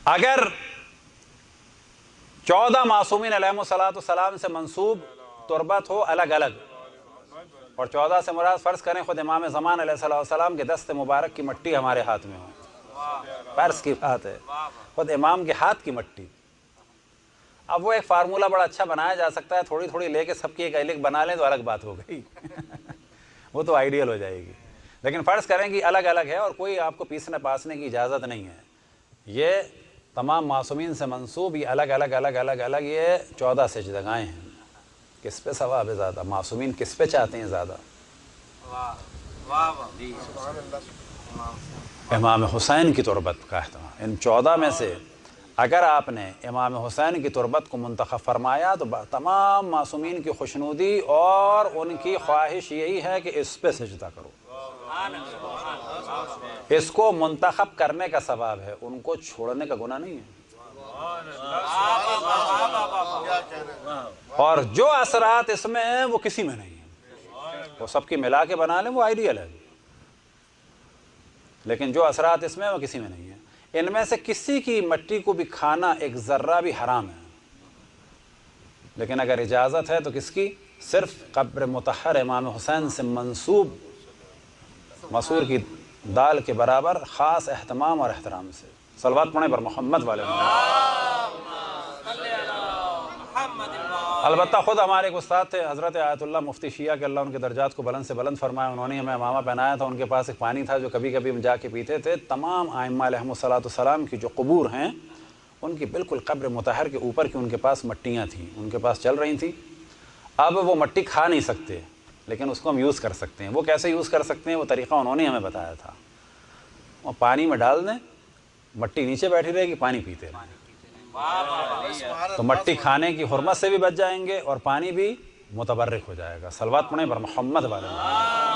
اگر 14 معصومین علیہم سے منسوب تربت ہو الگ الگ، اور 14 سے مراد فرض کریں خود امام زمان علیہ السلام کے دست مبارک کی مٹی ہمارے ہاتھ میں ہو، فرض کی بات ہے، خود امام کے ہاتھ کی مٹی. اب وہ ایک فارمولہ بڑا اچھا بنایا جا سکتا ہے، تھوڑی تھوڑی لے کے سب کی ایک الگ بنا لیں تو الگ بات ہو گئی وہ تو آئیڈیل ہو جائے گی. لیکن فرض کریں کہ الگ الگ ہے اور کوئی آپ کو پیسنے پاسنے کی اجازت نہیں ہے، یہ تمام معصومین سے منسوب یہ الگ الگ الگ الگ الگ یہ 14 سجدگاہیں ہیں. کس پہ ثواب ہے زیادہ؟ معصومین کس پہ چاہتے ہیں زیادہ؟ امام حسین کی تربت کا اہتمام. ان 14 میں سے اگر آپ نے امام حسین کی تربت کو منتخب فرمایا تو تمام معصومین کی خوشنودی اور ان کی خواہش یہی ہے کہ اس پہ سجدہ کرو. اس کو منتخب کرنے کا ثواب ہے، ان کو چھوڑنے کا گناہ نہیں ہے. اور جو اثرات اس میں ہیں وہ کسی میں نہیں ہیں، وہ سب کی ملا کے بنا لیں وہ آئیڈیل ہے، لیکن جو اثرات اس میں وہ کسی میں نہیں ہیں. ان میں سے کسی کی مٹی کو بھی کھانا ایک ذرہ بھی حرام ہے، لیکن اگر اجازت ہے تو کس کی؟ صرف قبر مطہر امام حسین سے منسوب مسور کی دال کے برابر خاص اہتمام اور احترام سے. صلوات پڑھیں بر محمد والے محمد. البتہ خود ہمارے ایک استاد تھے حضرت آیت اللہ مفتی شیعہ کے اللہ ان کے درجات کو بلند سے بلند فرمائے، انہوں نے ہمیں امامہ پہنایا تھا. ان کے پاس ایک پانی تھا جو کبھی کبھی ہم جا کے پیتے تھے. تمام ائمہ علیہم السلام کی جو قبور ہیں ان کی بالکل قبر مطہر کے اوپر کی ان کے پاس مٹیاں تھیں، ان کے پاس چل رہی تھیں. اب وہ مٹی کھا نہیں سکتے لیکن اس کو ہم یوز کر سکتے ہیں. وہ کیسے یوز کر سکتے ہیں؟ وہ طریقہ انہوں نے ہمیں بتایا تھا. وہ پانی میں ڈال دیں، مٹی نیچے بیٹھی رہے گی، پانی پیتے رہیں، تو مٹی کھانے کی حرمت سے بھی بچ جائیں گے اور پانی بھی متبرک ہو جائے گا. صلوات پڑھیں بر محمد والے محمد.